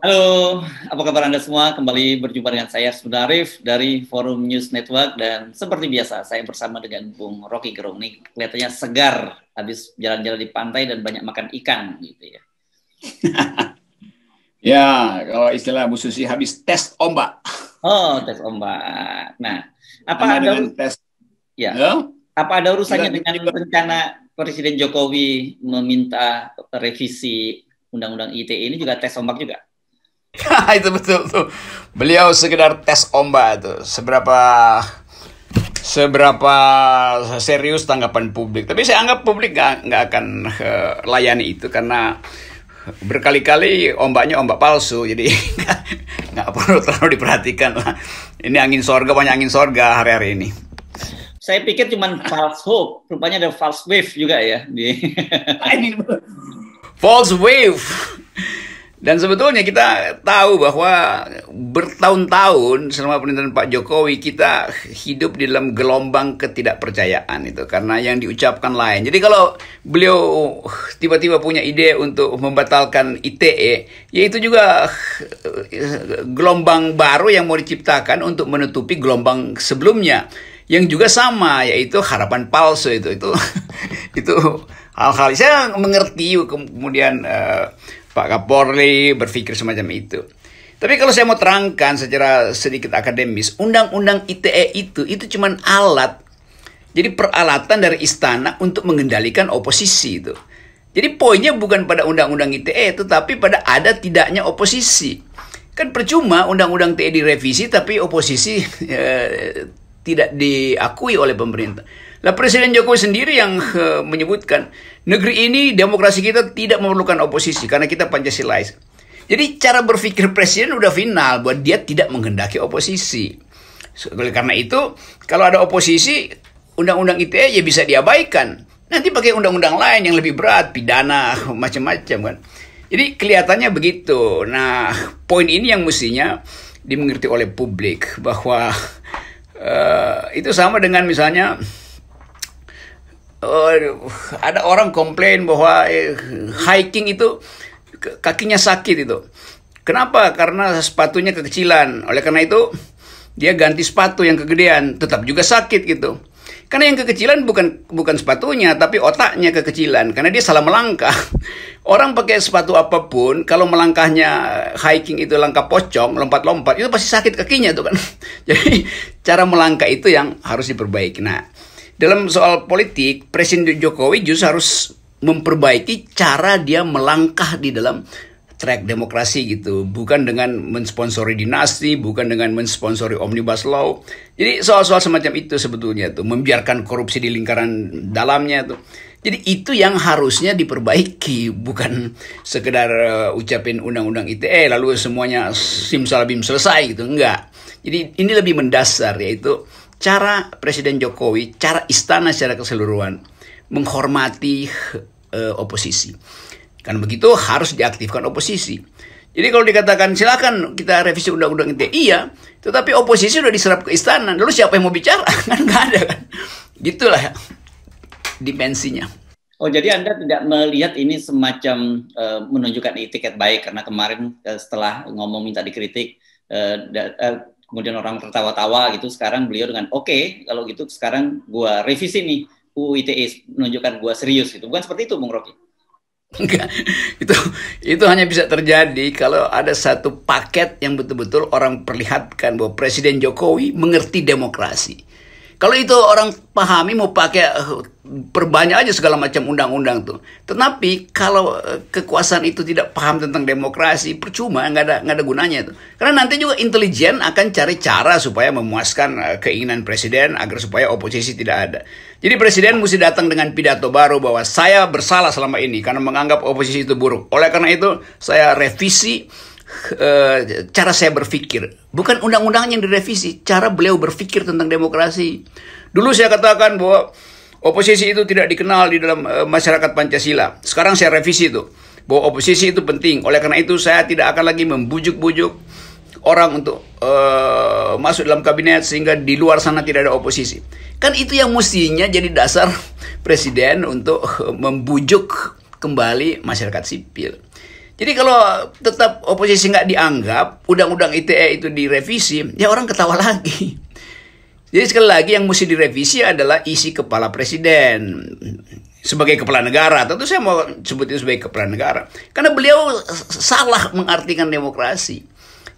Halo, apa kabar Anda semua? Kembali berjumpa dengan saya, Sudarif, dari Forum News Network. Dan seperti biasa, saya bersama dengan Bung Rocky Gerung. Nih, kelihatannya segar habis jalan-jalan di pantai dan banyak makan ikan, gitu ya. Ya, kalau istilah Bu Susi habis tes ombak. Oh, tes ombak. Nah, apa Sama ada dengan tes. ya? Ya, Apa ada urusannya dengan juga. rencana Presiden Jokowi meminta revisi Undang-Undang ITE ini juga tes ombak juga? Itu betul tuh. Beliau sekedar tes ombak tuh. Seberapa serius tanggapan publik. Tapi saya anggap publik nggak akan layani itu karena berkali-kali ombaknya ombak palsu, jadi nggak perlu terlalu diperhatikan lah. Ini angin sorga, banyak angin sorga hari-hari ini. Saya pikir cuma false hope, rupanya ada false wave juga ya di. False wave. Dan sebetulnya kita tahu bahwa bertahun-tahun selama pemerintahan Pak Jokowi kita hidup di dalam gelombang ketidakpercayaan itu karena yang diucapkan lain. Jadi kalau beliau tiba-tiba punya ide untuk membatalkan ITE, yaitu juga gelombang baru yang mau diciptakan untuk menutupi gelombang sebelumnya yang juga sama, yaitu harapan palsu itu hal-hal saya mengerti kemudian Pak Kapolri berpikir semacam itu. Tapi kalau saya mau terangkan secara sedikit akademis, Undang-Undang ITE itu cuma alat. Jadi peralatan dari istana untuk mengendalikan oposisi itu. Jadi poinnya bukan pada Undang-Undang ITE, tetapi pada ada tidaknya oposisi. Kan percuma Undang-Undang ITE direvisi tapi oposisi tidak diakui oleh pemerintah. Lah Presiden Jokowi sendiri yang menyebutkan negeri ini demokrasi kita tidak memerlukan oposisi karena kita Pancasilais. Jadi cara berpikir Presiden udah final buat dia tidak menghendaki oposisi. Oleh karena itu kalau ada oposisi undang-undang ITE ya bisa diabaikan. Nanti pakai undang-undang lain yang lebih berat, pidana macam-macam kan. Jadi kelihatannya begitu. Nah poin ini yang mestinya dimengerti oleh publik bahwa itu sama dengan misalnya ada orang komplain bahwa hiking itu kakinya sakit itu. Kenapa? Karena sepatunya kekecilan. Oleh karena itu dia ganti sepatu yang kegedean, tetap juga sakit gitu. Karena yang kekecilan bukan sepatunya, tapi otaknya kekecilan. Karena dia salah melangkah. Orang pakai sepatu apapun, kalau melangkahnya hiking itu langkah pocong, lompat-lompat, itu pasti sakit kakinya tuh kan. Jadi cara melangkah itu yang harus diperbaiki. Nah, dalam soal politik, Presiden Jokowi justru harus memperbaiki cara dia melangkah di dalam track demokrasi gitu. Bukan dengan mensponsori dinasti, bukan dengan mensponsori omnibus law. Jadi soal-soal semacam itu sebetulnya tuh, membiarkan korupsi di lingkaran dalamnya tuh. Jadi itu yang harusnya diperbaiki, bukan sekedar ucapin undang-undang ITE lalu semuanya simsalabim selesai gitu, enggak. Jadi ini lebih mendasar, yaitu cara Presiden Jokowi, cara istana secara keseluruhan menghormati oposisi. Karena begitu harus diaktifkan oposisi. Jadi kalau dikatakan silakan kita revisi undang-undang ITE, iya, tetapi oposisi sudah diserap ke istana. Lalu siapa yang mau bicara? Kan nggak ada kan. Gitulah dimensinya. Oh, jadi Anda tidak melihat ini semacam menunjukkan etiket baik karena kemarin setelah ngomong minta dikritik kemudian orang tertawa-tawa gitu, sekarang beliau dengan oke, kalau gitu sekarang gua revisi nih UU ITE, menunjukkan gua serius gitu. Bukan seperti itu, Bung Rocky? Enggak, itu hanya bisa terjadi kalau ada satu paket yang betul-betul orang perlihatkan bahwa Presiden Jokowi mengerti demokrasi. Kalau itu orang pahami mau pakai perbanyak aja segala macam undang-undang tuh. Tetapi kalau kekuasaan itu tidak paham tentang demokrasi, percuma, nggak ada gunanya tuh. Karena nanti juga intelijen akan cari cara supaya memuaskan keinginan presiden agar supaya oposisi tidak ada. Jadi presiden mesti datang dengan pidato baru bahwa saya bersalah selama ini karena menganggap oposisi itu buruk. Oleh karena itu saya revisi cara saya berpikir. Bukan undang-undang yang direvisi, cara beliau berpikir tentang demokrasi. Dulu saya katakan bahwa oposisi itu tidak dikenal di dalam masyarakat Pancasila. Sekarang saya revisi itu, bahwa oposisi itu penting. Oleh karena itu saya tidak akan lagi membujuk-bujuk orang untuk masuk dalam kabinet sehingga di luar sana tidak ada oposisi. Kan itu yang mestinya jadi dasar presiden untuk membujuk kembali masyarakat sipil. Jadi kalau tetap oposisi nggak dianggap, undang-undang ITE itu direvisi, ya orang ketawa lagi. Jadi sekali lagi yang mesti direvisi adalah isi kepala presiden sebagai kepala negara. Tentu saya mau sebut itu sebagai kepala negara. Karena beliau salah mengartikan demokrasi.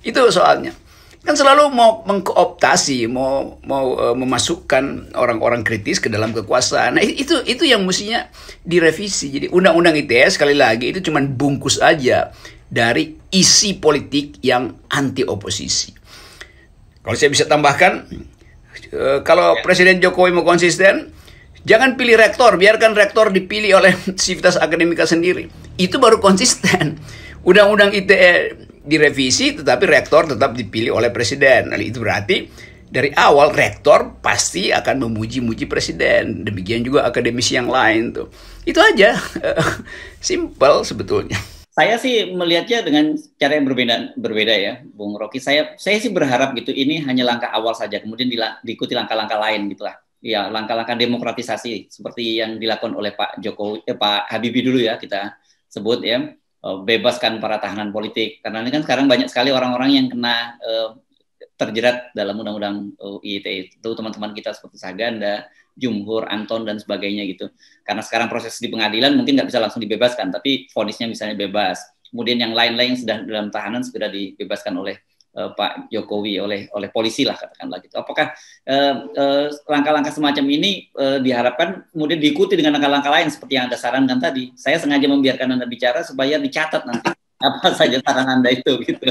Itu soalnya. Kan selalu mau mengkooptasi, mau memasukkan orang-orang kritis ke dalam kekuasaan. Nah, itu yang mestinya direvisi. Jadi undang-undang ITE sekali lagi itu cuma bungkus aja dari isi politik yang anti oposisi. Kalau saya bisa tambahkan, kalau Presiden Jokowi mau konsisten, jangan pilih rektor, biarkan rektor dipilih oleh sivitas akademika sendiri. Itu baru konsisten. Undang-undang ITE direvisi, tetapi rektor tetap dipilih oleh presiden. Nah, itu berarti dari awal rektor pasti akan memuji-muji presiden. Demikian juga akademisi yang lain tuh. Itu aja, simple sebetulnya. Saya sih melihatnya dengan cara yang berbeda ya, Bung Rocky. Saya sih berharap gitu ini hanya langkah awal saja, kemudian diikuti langkah-langkah lain gitulah. Ya, langkah-langkah demokratisasi seperti yang dilakukan oleh Pak Jokowi, Pak Habibie dulu ya kita sebut ya. Bebaskan para tahanan politik, karena ini kan sekarang banyak sekali orang-orang yang kena terjerat dalam undang-undang ITE itu, teman-teman kita seperti Saganda, Jumhur, Anton dan sebagainya gitu. Karena sekarang proses di pengadilan mungkin nggak bisa langsung dibebaskan, tapi vonisnya misalnya bebas. Kemudian yang lain-lain yang sudah dalam tahanan segera dibebaskan oleh Pak Jokowi, oleh polisi lah katakanlah gitu. Apakah langkah-langkah semacam ini diharapkan kemudian diikuti dengan langkah-langkah lain seperti yang Anda sarankan tadi? Saya sengaja membiarkan Anda bicara supaya dicatat nanti apa saja saran Anda itu gitu.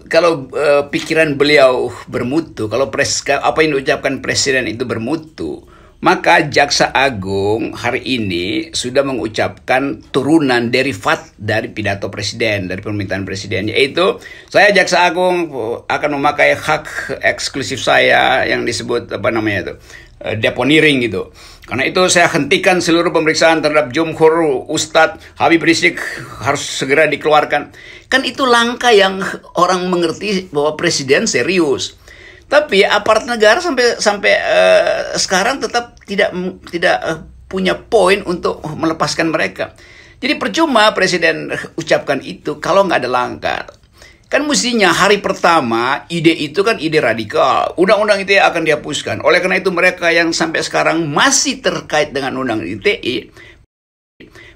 Kalau pikiran beliau bermutu, kalau apa yang diucapkan presiden itu bermutu, maka Jaksa Agung hari ini sudah mengucapkan turunan derivat dari pidato presiden, dari permintaan presiden, yaitu saya Jaksa Agung akan memakai hak eksklusif saya yang disebut deponering gitu. Karena itu saya hentikan seluruh pemeriksaan terhadap Jumhur, Ustadz Habib Rizik harus segera dikeluarkan. Kan itu langkah yang orang mengerti bahwa presiden serius. Tapi aparat negara sampai sekarang tetap tidak punya poin untuk melepaskan mereka. Jadi percuma presiden ucapkan itu kalau nggak ada langkah. Kan mestinya hari pertama ide itu kan ide radikal. Undang-undang ITE akan dihapuskan. Oleh karena itu mereka yang sampai sekarang masih terkait dengan undang ITE,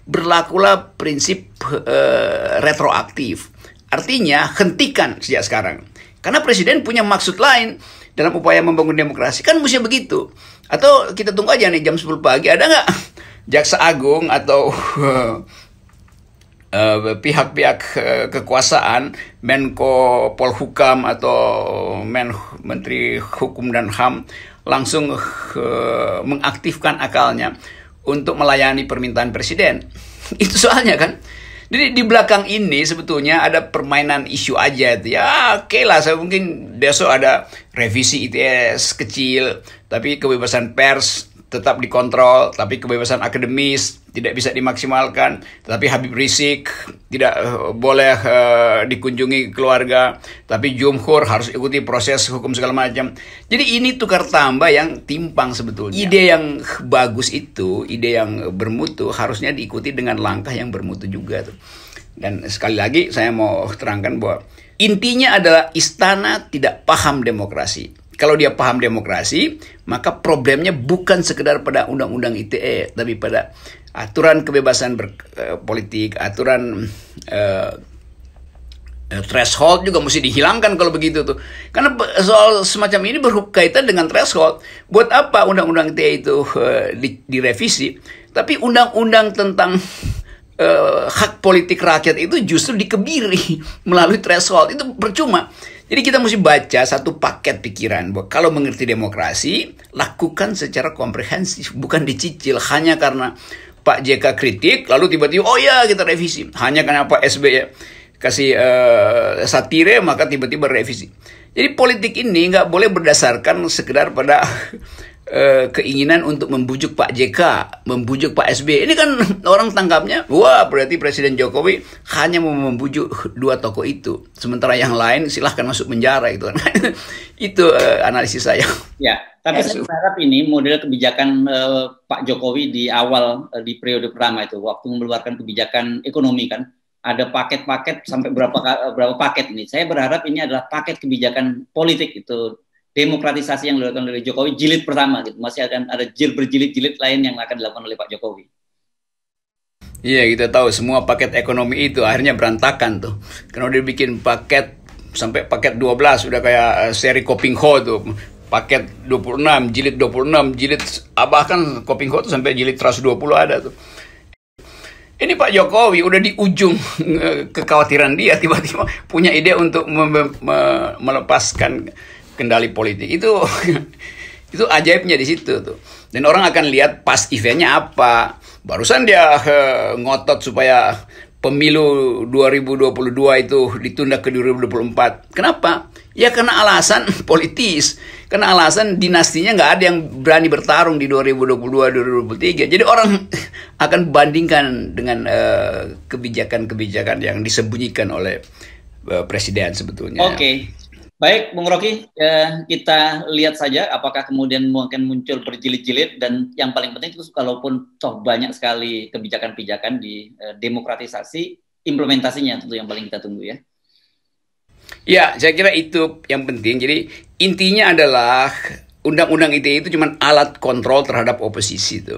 berlakulah prinsip retroaktif. Artinya hentikan sejak sekarang. Karena presiden punya maksud lain dalam upaya membangun demokrasi. Kan mesti begitu. Atau kita tunggu aja nih jam 10 pagi. Ada nggak Jaksa Agung atau pihak-pihak kekuasaan, Menko Polhukam atau Menteri Hukum dan HAM langsung mengaktifkan akalnya untuk melayani permintaan presiden. Itu soalnya kan. Jadi di belakang ini sebetulnya ada permainan isu aja itu. Ya oke lah, saya mungkin besok ada revisi ITS kecil, tapi kebebasan pers tetap dikontrol, tapi kebebasan akademis tidak bisa dimaksimalkan, tapi Habib Rizik tidak boleh dikunjungi keluarga, tapi Jumhur harus ikuti proses hukum segala macam. Jadi ini tukar tambah yang timpang sebetulnya. Ide yang bagus itu, ide yang bermutu harusnya diikuti dengan langkah yang bermutu juga tuh. Dan sekali lagi saya mau terangkan bahwa intinya adalah istana tidak paham demokrasi. Kalau dia paham demokrasi, maka problemnya bukan sekedar pada undang-undang ITE, tapi pada aturan kebebasan berpolitik, aturan threshold juga mesti dihilangkan kalau begitu tuh. Karena soal semacam ini berkaitan dengan threshold. Buat apa undang-undang ITE itu direvisi? Tapi undang-undang tentang hak politik rakyat itu justru dikebiri melalui threshold. Itu percuma. Jadi kita mesti baca satu paket pikiran bahwa kalau mengerti demokrasi, lakukan secara komprehensif, bukan dicicil hanya karena Pak JK kritik, lalu tiba-tiba oh ya kita revisi. Hanya karena Pak SBY kasih satire, maka tiba-tiba revisi. Jadi politik ini nggak boleh berdasarkan sekedar pada keinginan untuk membujuk Pak JK, membujuk Pak SBY. Ini kan orang tangkapnya, wah berarti Presiden Jokowi hanya mau membujuk dua tokoh itu, sementara yang lain silahkan masuk penjara itu kan. Itu analisis saya. Ya, tapi saya berharap ini model kebijakan Pak Jokowi di awal di periode pertama itu, waktu mengeluarkan kebijakan ekonomi kan, ada paket-paket sampai berapa paket ini. Saya berharap ini adalah paket kebijakan politik itu. Demokratisasi yang dilakukan oleh Jokowi jilid pertama gitu, masih akan ada berjilid-jilid lain yang akan dilakukan oleh Pak Jokowi. Iya, kita tahu semua paket ekonomi itu akhirnya berantakan tuh. Karena udah bikin paket sampai paket 12 udah kayak seri Kopingho tuh. Paket 26, jilid 26, jilid bahkan Kopingho tuh sampai jilid 120 ada tuh. Ini Pak Jokowi udah di ujung kekhawatiran dia, tiba-tiba punya ide untuk melepaskan kendali politik. Itu ajaibnya di situ tuh. Dan orang akan lihat pas eventnya apa. Barusan dia ngotot supaya pemilu 2022 itu ditunda ke 2024. Kenapa? Ya karena alasan politis. Karena alasan dinastinya nggak ada yang berani bertarung di 2022-2023. Jadi orang akan bandingkan dengan kebijakan-kebijakan yang disembunyikan oleh presiden sebetulnya. Oke. Baik, Bung Rocky, kita lihat saja apakah kemudian mungkin muncul berjilid-jilid, dan yang paling penting itu kalaupun toh banyak sekali kebijakan-kebijakan di demokratisasi, implementasinya tentu yang paling kita tunggu ya. Ya, saya kira itu yang penting. Jadi intinya adalah undang-undang ITE itu cuma alat kontrol terhadap oposisi itu.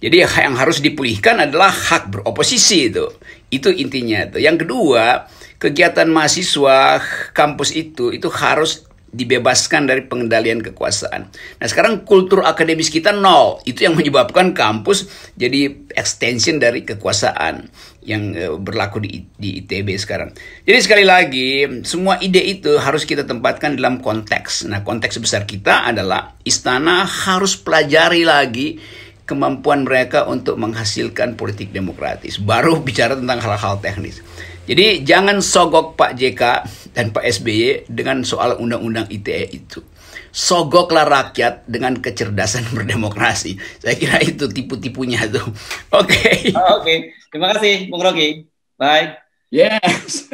Jadi yang harus dipulihkan adalah hak beroposisi itu. Itu intinya itu. Yang kedua, kegiatan mahasiswa kampus itu harus dibebaskan dari pengendalian kekuasaan. Nah sekarang kultur akademis kita nol. Itu yang menyebabkan kampus jadi extension dari kekuasaan yang berlaku di ITB sekarang. Jadi sekali lagi, semua ide itu harus kita tempatkan dalam konteks. Nah konteks besar kita adalah istana harus pelajari lagi kemampuan mereka untuk menghasilkan politik demokratis. Baru bicara tentang hal-hal teknis. Jadi jangan sogok Pak JK dan Pak SBY dengan soal undang-undang ITE itu. Sogoklah rakyat dengan kecerdasan berdemokrasi. Saya kira itu tipu-tipunya tuh. Oke. Oke. Terima kasih Bung Rocky. Bye. Yes.